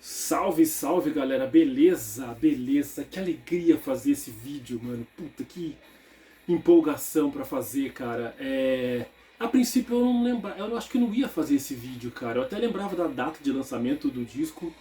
Salve, salve galera, beleza, beleza, que alegria fazer esse vídeo, mano, puta que empolgação pra fazer, cara. A princípio eu não lembra, eu acho que eu não ia fazer esse vídeo, cara, eu até lembrava da data de lançamento do disco,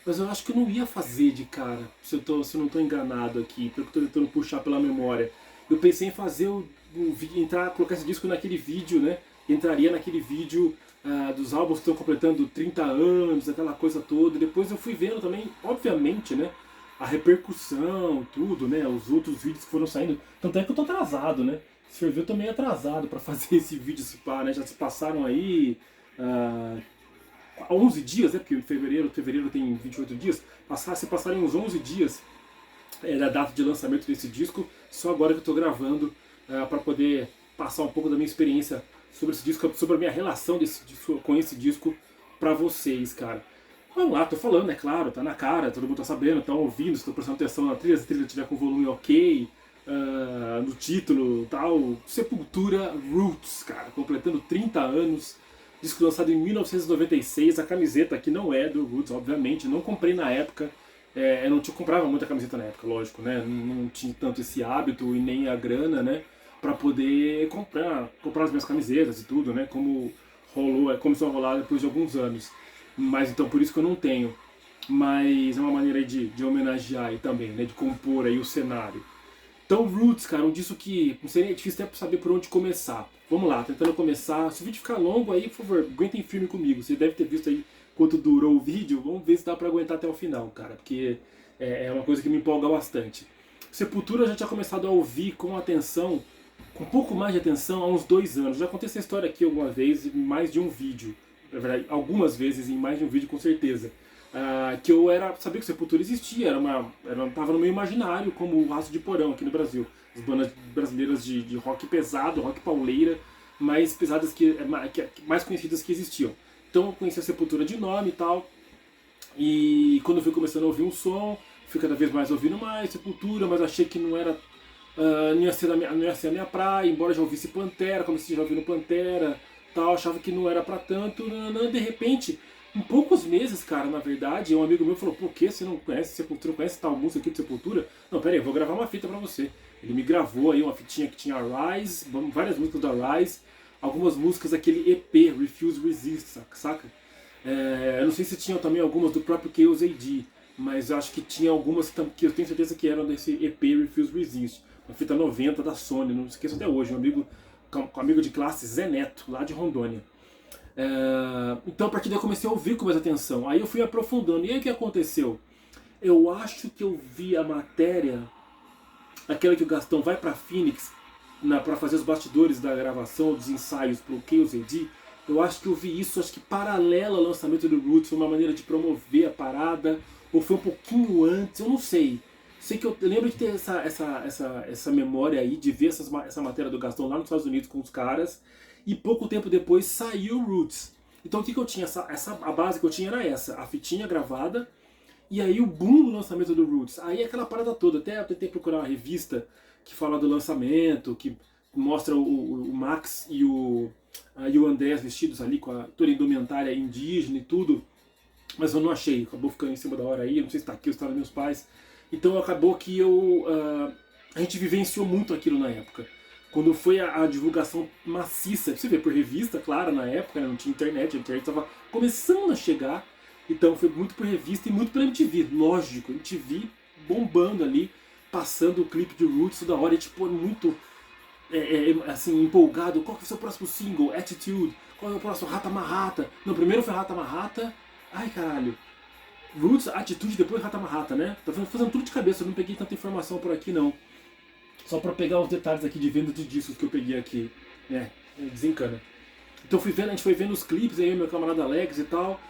mas eu acho que eu não ia fazer de cara, se eu não tô enganado aqui, porque eu tô tentando puxar pela memória. Eu pensei em fazer entrar, colocar esse disco naquele vídeo, né, entraria naquele vídeo dos álbuns que estão completando 30 anos, aquela coisa toda. Depois eu fui vendo também, obviamente, né, a repercussão, tudo, né, os outros vídeos que foram saindo. Tanto é que eu tô atrasado, né? Se for ver, eu tô meio atrasado pra fazer esse vídeo, se pá, né? Já se passaram aí 11 dias, né? Porque fevereiro tem 28 dias. Se passarem uns 11 dias da data de lançamento desse disco, só agora que eu tô gravando para poder passar um pouco da minha experiência sobre esse disco, sobre a minha relação com esse disco pra vocês, cara. Vamos lá, tô falando, é claro, tá na cara, todo mundo tá sabendo, tá ouvindo, estou prestando atenção na trilha, se a trilha tiver com volume ok, no título tal. Sepultura Roots, cara, completando 30 anos, disco lançado em 1996, a camiseta aqui não é do Roots, obviamente, não comprei na época, eu não comprava muita camiseta na época, lógico, né, não tinha tanto esse hábito e nem a grana, né, pra poder comprar as minhas camisetas e tudo, né, como começou a rolar depois de alguns anos. Mas então por isso que eu não tenho. Mas é uma maneira aí de homenagear aí também, né? De compor aí o cenário. Então Roots, cara, um disco que não sei, é difícil até saber por onde começar. Vamos lá, tentando começar. Se o vídeo ficar longo aí, por favor, aguentem firme comigo. Você deve ter visto aí quanto durou o vídeo. Vamos ver se dá pra aguentar até o final, cara. Porque é uma coisa que me empolga bastante. Sepultura eu já tinha começado a ouvir com atenção, com um pouco mais de atenção, há uns 2 anos. Já contei essa história aqui alguma vez, em mais de um vídeo. Na verdade, algumas vezes em mais de um vídeo, com certeza. Que eu sabia que o Sepultura existia, tava no meu imaginário como o Raço de Porão aqui no Brasil. As bandas brasileiras de rock pesado, rock pauleira, mais pesadas mais conhecidas que existiam. Então eu conheci a Sepultura de nome e tal. E quando eu fui começando a ouvir um som, fui cada vez mais ouvindo mais Sepultura, mas achei que não era. Não ia ser a minha praia, embora já ouvisse Pantera, comecei já ouvindo Pantera, tal, achava que não era pra tanto, de repente, em poucos meses, cara, na verdade, um amigo meu falou, pô, que você não conhece Sepultura, não conhece tal música aqui de Sepultura? Não, pera aí, eu vou gravar uma fita pra você. Ele me gravou aí uma fitinha que tinha Rise, várias músicas da Rise, algumas músicas daquele EP, Refuse Resist, saca? Eu não sei se tinham também algumas do próprio Chaos AD, mas acho que tinha algumas que eu tenho certeza que eram desse EP Refuse Resist, uma fita 90 da Sony, não esqueço até hoje, um amigo de classe, Zé Neto, lá de Rondônia. Então a partir daí eu comecei a ouvir com mais atenção, aí eu fui aprofundando, e aí o que aconteceu? Eu acho que eu vi a matéria, aquela que o Gastão vai pra Phoenix para fazer os bastidores da gravação, dos ensaios pro Chaos AD. Eu acho que eu vi isso, acho que paralelo ao lançamento do Roots, foi uma maneira de promover a parada, ou foi um pouquinho antes, eu não sei. Sei que eu lembro de ter essa memória aí, de ver essa matéria do Gastão lá nos Estados Unidos com os caras, e pouco tempo depois saiu o Roots. Então o que eu tinha? A base que eu tinha era essa, a fitinha gravada, e aí o boom do lançamento do Roots. Aí aquela parada toda, até eu tentei procurar uma revista que fala do lançamento, que mostra o Max e o Andrés vestidos ali com toda a indumentária indígena e tudo, mas eu não achei, acabou ficando em cima da hora aí, eu não sei se está aqui ou se está nos meus pais. Então acabou que a gente vivenciou muito aquilo na época. Quando foi a divulgação maciça, você vê, por revista, claro, na época, né, não tinha internet, a internet estava começando a chegar, então foi muito por revista e muito pela MTV, lógico, MTV bombando ali, passando o clipe de Roots toda hora, e tipo, muito assim, empolgado. Qual que é o seu próximo single? Attitude. Qual é o próximo? Rata Marrata. Não, primeiro foi Rata Marrata. Ai, caralho. Roots, Attitude, depois Rata Marrata, né? Tô fazendo tudo de cabeça, eu não peguei tanta informação por aqui, não. Só pra pegar os detalhes aqui de venda de discos que eu peguei aqui. Desencana. Então a gente foi vendo os clipes aí, meu camarada Alex e tal.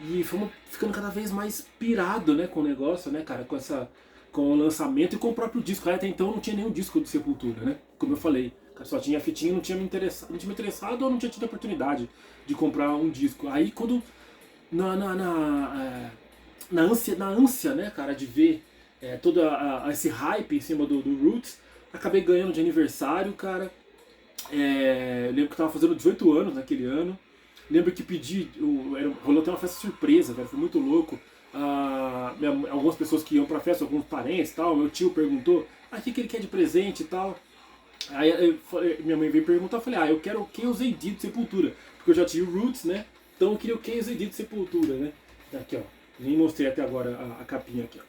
E fomos ficando cada vez mais pirado, né, com o negócio, né, cara, com o lançamento e com o próprio disco. Aí até então não tinha nenhum disco de Sepultura, né? Como eu falei, só tinha a fitinha, não tinha me interessado ou não tinha tido a oportunidade de comprar um disco. Aí quando na ânsia, né, cara, de ver todo esse hype em cima do Roots, acabei ganhando de aniversário, cara. Eu lembro que eu tava fazendo 18 anos naquele ano. Lembro que rolou até uma festa surpresa, velho, foi muito louco. algumas pessoas que iam pra festa, alguns parentes e tal, meu tio perguntou, o que ele quer de presente e tal. Aí minha mãe veio perguntar, eu falei, eu quero o Chaos AD de Sepultura, porque eu já tinha o Roots, né? Então eu queria o Chaos AD de Sepultura, né? Aqui, ó, nem mostrei até agora a capinha aqui, ó.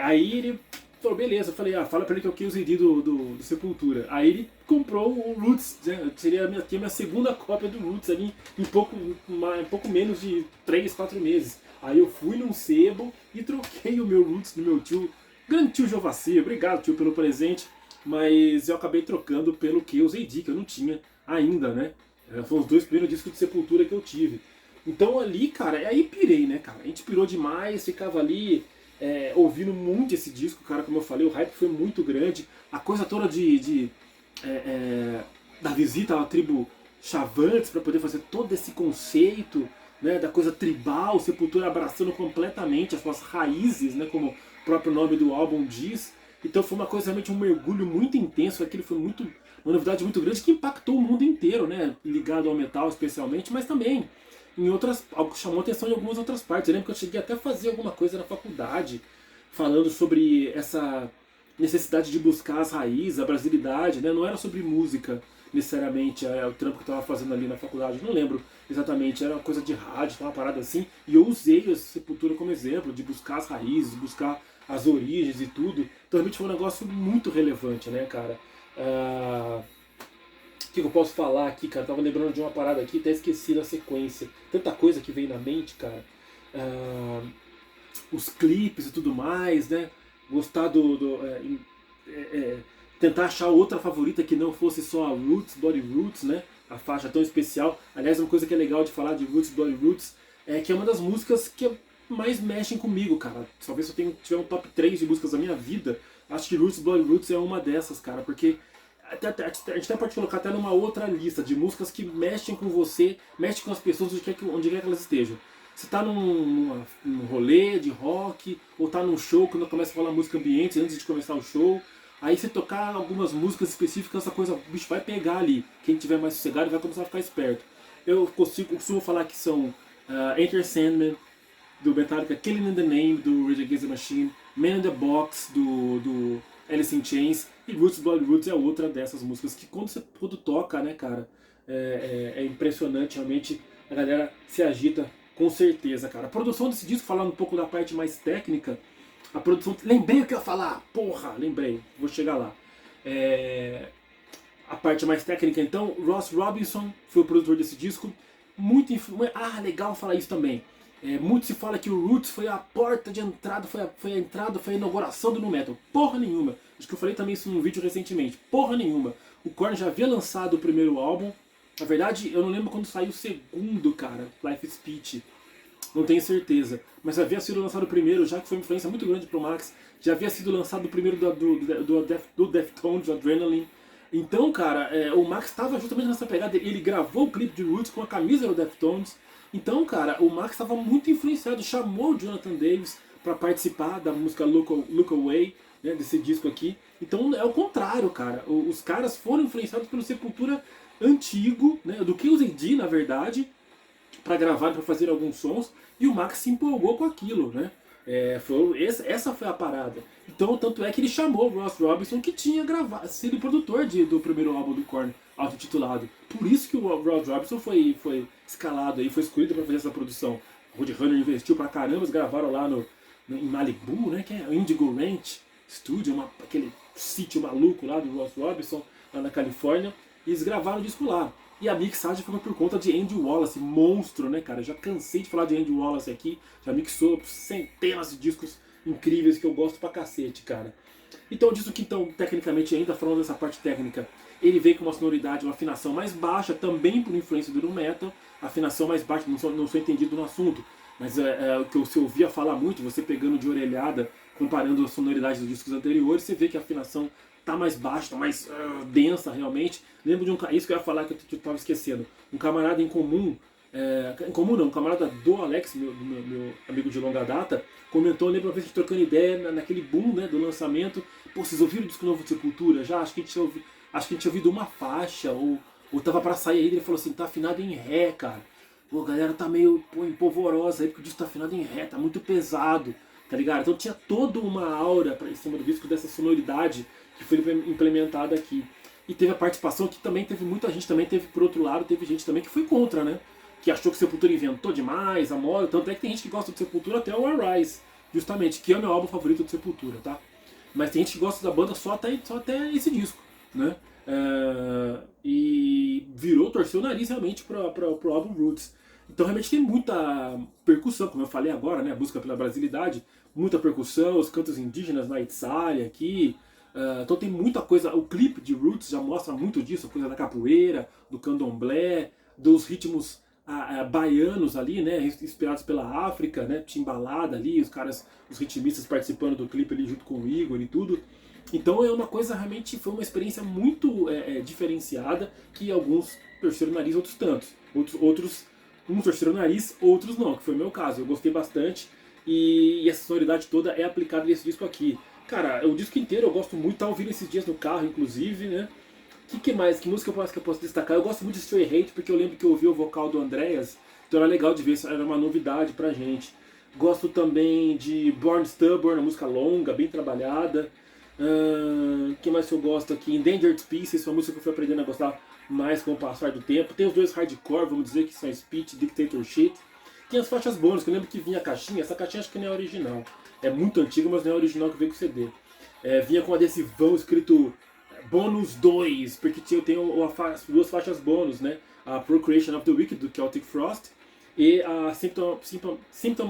Aí ele falou, beleza, eu falei, fala pra ele que eu quero o CD do Sepultura. Aí ele comprou o Roots, né? Seria a minha segunda cópia do Roots ali em pouco menos de 3, 4 meses. Aí eu fui num sebo e troquei o meu Roots do meu tio, grande tio Jovacir, obrigado tio pelo presente, mas eu acabei trocando pelo Chaos AD, que eu não tinha ainda, né? Foram os 2 primeiros discos de Sepultura que eu tive. Então ali, cara, aí pirei, né, cara? A gente pirou demais, ficava ali ouvindo muito esse disco, cara, como eu falei, o hype foi muito grande. A coisa toda da visita à tribo Chavantes para poder fazer todo esse conceito, né, da coisa tribal, Sepultura abraçando completamente as suas raízes, né, como o próprio nome do álbum diz. Então foi uma coisa realmente um mergulho muito intenso, aquilo foi uma novidade muito grande que impactou o mundo inteiro, né, ligado ao metal especialmente, mas também algo que chamou atenção em algumas outras partes. Eu lembro que eu cheguei até a fazer alguma coisa na faculdade falando sobre essa necessidade de buscar as raízes, a brasilidade, né? Não era sobre música necessariamente, o trampo que eu estava fazendo ali na faculdade, não lembro exatamente, era uma coisa de rádio, uma parada assim, e eu usei a Sepultura como exemplo, de buscar as raízes, buscar as origens e tudo. Então realmente foi um negócio muito relevante, né, cara? O que eu posso falar aqui, cara? Tava lembrando de uma parada aqui, até esqueci da sequência. Tanta coisa que veio na mente, cara. Os clipes e tudo mais, né? Gostar tentar achar outra favorita que não fosse só a Roots, Bloody Roots, né? A faixa tão especial. Aliás, uma coisa que é legal de falar de Roots, Bloody Roots é que é uma das músicas que mais mexem comigo, cara. Talvez se eu tiver um top 3 de músicas da minha vida, acho que Roots, Bloody Roots é uma dessas, cara, porque a gente até pode colocar até numa outra lista de músicas que mexem com você, mexem com as pessoas onde quer que elas estejam. Você tá num rolê de rock, ou tá num show, quando começa a falar música ambiente, antes de começar o show, aí você tocar algumas músicas específicas, essa coisa, o bicho vai pegar ali. Quem tiver mais sossegado vai começar a ficar esperto. Eu costumo falar que são Enter Sandman, do Metallica, Killing in the Name, do Rage Against the Machine, Man in the Box, do Alice in Chains, e Roots, Blood Roots é outra dessas músicas que quando toca, né, cara, é impressionante, realmente a galera se agita com certeza, cara. A produção desse disco, falando um pouco da parte mais técnica, a produção... Lembrei o que eu ia falar! Porra, lembrei, vou chegar lá. A parte mais técnica, então, Ross Robinson foi o produtor desse disco. Legal falar isso também. Muito se fala que o Roots foi a porta de entrada, foi a inauguração do nu metal. Porra nenhuma. Acho que eu falei também isso num vídeo recentemente. Porra nenhuma. O Korn já havia lançado o primeiro álbum. Na verdade, eu não lembro quando saiu o segundo, cara, Life is Speech. Não tenho certeza. Mas havia sido lançado o primeiro, já que foi uma influência muito grande pro Max. Já havia sido lançado o primeiro do Deftones, do Adrenaline. Então, cara, o Max estava justamente nessa pegada. Ele gravou o clipe de Roots com a camisa do Deftones. Então, cara, o Max estava muito influenciado. Chamou o Jonathan Davis para participar da música Look Away, né, desse disco aqui. Então é o contrário, cara. Os caras foram influenciados pelo Sepultura antigo, né, do Chaos AD, na verdade, para gravar, para fazer alguns sons, e o Max se empolgou com aquilo, né? Essa foi a parada. Então, tanto é que ele chamou o Ross Robinson, que tinha sido produtor do primeiro álbum do Korn, auto-titulado. Por isso que o Ross Robinson foi escalado aí, foi escolhido para fazer essa produção. O Roadrunner investiu pra caramba, eles gravaram lá em Malibu, né? Que é o Indigo Ranch Studio, aquele sítio maluco lá do Ross Robinson, lá na Califórnia, e eles gravaram o disco lá. E a mixagem foi por conta de Andy Wallace, monstro, né, cara? Eu já cansei de falar de Andy Wallace aqui, já mixou centenas de discos incríveis que eu gosto pra cacete, cara. Então, disso que, então, tecnicamente, ainda falando dessa parte técnica, ele veio com uma sonoridade, uma afinação mais baixa, também por influência do nu metal, afinação mais baixa, não sou entendido no assunto, mas o que você ouvia falar muito, você pegando de orelhada, comparando a sonoridade dos discos anteriores, você vê que a afinação tá mais baixa, tá mais densa realmente. Lembro de isso que eu ia falar que eu tava esquecendo. Um camarada em comum um camarada do Alex, meu amigo de longa data, comentou, lembra uma vez que trocando ideia naquele boom, né, do lançamento. Pô, vocês ouviram o disco novo de Sepultura? Já? Acho que a gente tinha ouvido uma faixa, ou tava pra sair aí, ele falou assim, tá afinado em ré, cara. pô, a galera tá meio empolvorosa aí, porque o disco tá afinado em ré, tá muito pesado, tá ligado? Então tinha toda uma aura em cima do disco dessa sonoridade que foi implementada aqui. E teve a participação que também teve muita gente, também teve, por outro lado, teve gente também que foi contra, né? Que achou que Sepultura inventou demais a moda, tanto é que tem gente que gosta de Sepultura até o Arise, justamente, que é o meu álbum favorito de Sepultura, tá? Mas tem gente que gosta da banda só até esse disco, né? E torceu o nariz realmente pro álbum Roots. Então realmente tem muita percussão, como eu falei agora, né? A busca pela brasilidade, muita percussão, os cantos indígenas na Itzália aqui. Então tem muita coisa. O clipe de Roots já mostra muito disso, a coisa da capoeira, do candomblé, dos ritmos baianos ali, né? Inspirados pela África, né? Timbalada ali, os caras, os ritmistas participando do clipe ali junto com o Igor e tudo. Então é uma coisa, realmente foi uma experiência muito diferenciada, que alguns torceram o nariz, outros tantos. Outros uns torceram o nariz, outros não, que foi o meu caso. Eu gostei bastante e essa sonoridade toda é aplicada nesse disco aqui. Cara, o disco inteiro eu gosto muito, tá ouvindo esses dias no carro, inclusive, né? Que mais? Que música que eu posso destacar? Eu gosto muito de Stray Hate, porque eu lembro que eu ouvi o vocal do Andreas, então era legal de ver, era uma novidade pra gente. Gosto também de Born Stubborn, uma música longa, bem trabalhada. Que mais que eu gosto aqui? Endangered Species, uma música que eu fui aprendendo a gostar mais com o passar do tempo. Tem os dois hardcore, vamos dizer, que são Speech, Dictatorship. Tem as faixas bônus, que eu lembro que vinha a caixinha. Essa caixinha acho que não é original. É muito antiga, mas não é original que veio com o CD. Vinha com adesivão escrito Bônus 2, porque tem duas faixas bônus, né? A Procreation of the Wicked, do Celtic Frost, e a Symptom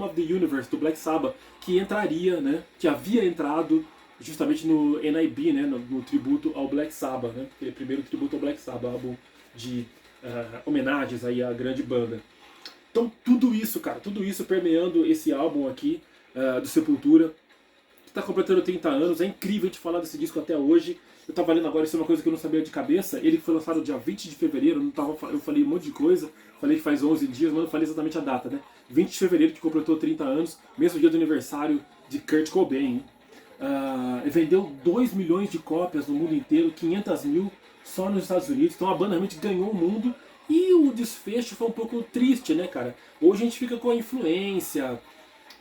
of the Universe, do Black Sabbath, que entraria, né? Que havia entrado justamente no NIB, né? No tributo ao Black Sabbath, né? Aquele primeiro tributo ao Black Sabbath, álbum de homenagens aí à grande banda. Então tudo isso, cara, tudo isso permeando esse álbum aqui do Sepultura, que está completando 30 anos. É incrível de falar desse disco até hoje. Eu tava lendo agora, isso é uma coisa que eu não sabia de cabeça. Ele foi lançado dia 20 de fevereiro, eu falei um monte de coisa, falei que faz 11 dias, mas não falei exatamente a data, né? 20 de fevereiro, que completou 30 anos, mesmo dia do aniversário de Kurt Cobain. Vendeu 2 milhões de cópias no mundo inteiro, 500 mil só nos Estados Unidos. Então a banda realmente ganhou o mundo. E o desfecho foi um pouco triste, né, cara? Hoje a gente fica com a influência,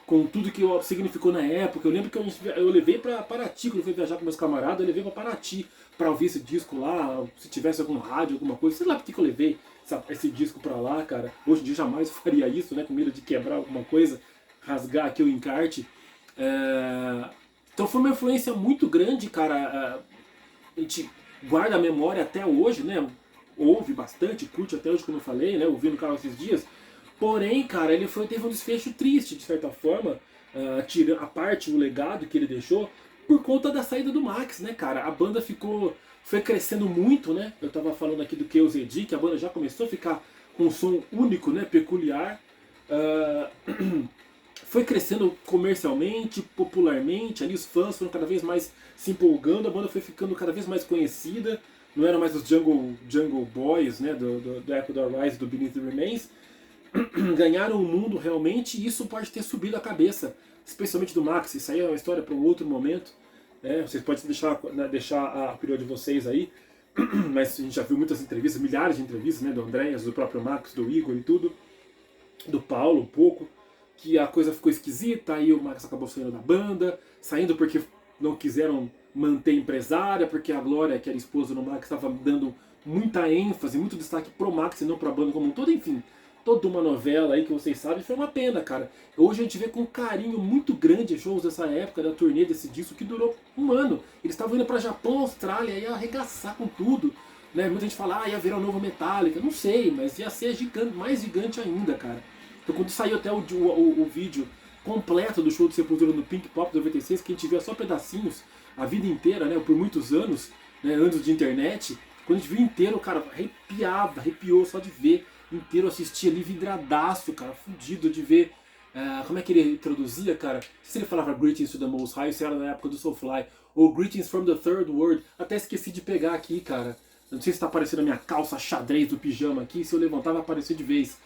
com tudo que significou na época. Eu lembro que eu levei pra Paraty, quando eu fui viajar com meus camaradas, eu levei pra Paraty pra ouvir esse disco lá, se tivesse algum rádio, alguma coisa. Sei lá por que eu levei esse disco pra lá, cara. Hoje em dia jamais eu faria isso, né, com medo de quebrar alguma coisa, rasgar aqui o encarte. Então foi uma influência muito grande, cara. A gente guarda a memória até hoje, né? Ouve bastante, curte até hoje, como eu falei, né? Ouvi no canal esses dias. Porém, cara, ele teve um desfecho triste, de certa forma, tirando a parte, o legado que ele deixou, por conta da saída do Max, né, cara? A banda foi crescendo muito, né? Eu tava falando aqui do Chaos AD, que a banda já começou a ficar com um som único, né? Peculiar. Foi crescendo comercialmente, popularmente, ali os fãs foram cada vez mais se empolgando, a banda foi ficando cada vez mais conhecida, não eram mais os Jungle Boys, né, da época do Arise, do Beneath the Remains. Ganharam o mundo realmente, e isso pode ter subido a cabeça, especialmente do Max. Isso aí é uma história para um outro momento, né? Vocês podem deixar a opinião de vocês aí, mas a gente já viu muitas entrevistas, milhares de entrevistas, né, do Andreas, do próprio Max, do Igor e tudo, do Paulo um pouco, que a coisa ficou esquisita, aí o Max acabou saindo da banda, saindo porque não quiseram manter a empresária, porque a Glória, que era esposa do Max, estava dando muita ênfase, muito destaque pro Max e não pra banda como um todo, enfim. Toda uma novela aí que vocês sabem, foi uma pena, cara. Hoje a gente vê com carinho muito grande shows dessa época, da turnê desse disco, que durou um ano. Eles estavam indo pra Japão, Austrália, ia arregaçar com tudo. Né? Muita gente fala, ia virar o novo Metallica. Não sei, mas ia ser mais gigante ainda, cara. Então quando saiu até o vídeo completo do show de Sepultura no Pink Pop 96, que a gente via só pedacinhos a vida inteira, né, por muitos anos, né, anos de internet, quando a gente viu inteiro, cara, arrepiou só de ver inteiro, assistia ali vidradaço, cara, fudido de ver como é que ele introduzia, cara. Se ele falava Greetings to the Most High, se era na época do Soulfly, ou Greetings from the Third World, até esqueci de pegar aqui, cara. Não sei se está aparecendo a minha calça xadrez do pijama aqui, se eu levantar vai aparecer de vez.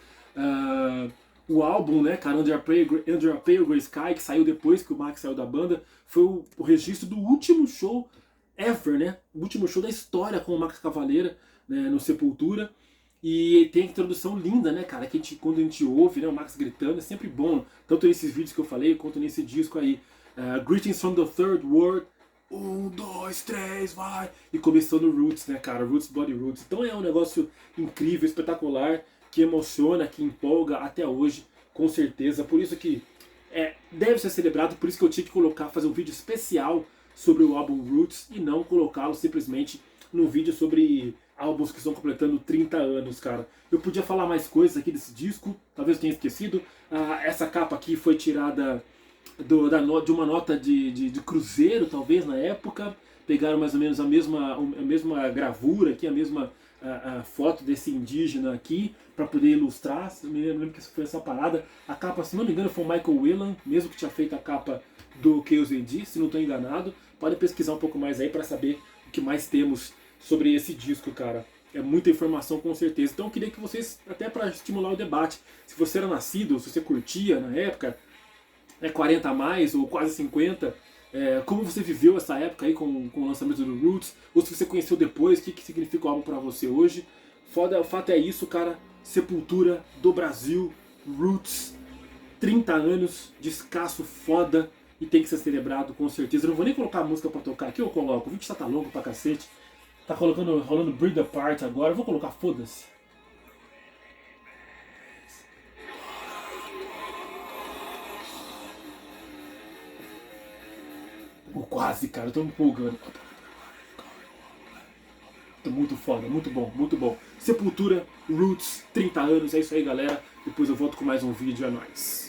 O álbum, né, cara, Under a Pale Grey Sky, que saiu depois que o Max saiu da banda, foi o registro do último show ever, né? O último show da história com o Max Cavalera, né, no Sepultura. E tem a introdução linda, né, cara, que quando a gente ouve, né, o Max gritando, é sempre bom, tanto nesses vídeos que eu falei, quanto nesse disco aí. Greetings from the Third World, 1, 2, 3, vai! E começando Roots, né, cara, Roots, Bloody Roots. Então é um negócio incrível, espetacular, que emociona, que empolga até hoje, com certeza. Por isso que deve ser celebrado, por isso que eu tinha que fazer um vídeo especial sobre o álbum Roots e não colocá-lo simplesmente num vídeo sobre álbuns que estão completando 30 anos, cara. Eu podia falar mais coisas aqui desse disco, talvez eu tenha esquecido. Essa capa aqui foi tirada de uma nota de cruzeiro, talvez, na época. Pegaram mais ou menos a mesma gravura aqui, a mesma a foto desse indígena aqui, para poder ilustrar. Eu me lembro que foi essa parada. A capa, se não me engano, foi o Michael Whelan, mesmo que tinha feito a capa do Chaos AD, se não estou enganado. Podem pesquisar um pouco mais aí para saber o que mais temos sobre esse disco, cara. É muita informação, com certeza. Então eu queria que vocês, até para estimular o debate, se você era nascido, se você curtia na época, 40 a mais ou quase 50, como você viveu essa época aí com o lançamento do Roots, ou se você conheceu depois, o que significa o álbum pra você hoje. O fato é isso, cara. Sepultura do Brasil, Roots, 30 anos, descasso foda, e tem que ser celebrado com certeza. Eu não vou nem colocar a música pra tocar aqui, eu coloco. O vídeo tá longo pra cacete. Tá rolando Bring the Part agora, eu vou colocar, foda-se. Quase, cara, eu tô me empolgando. Muito foda, muito bom, muito bom. Sepultura, Roots, 30 anos, é isso aí, galera. Depois eu volto com mais um vídeo, é nóis.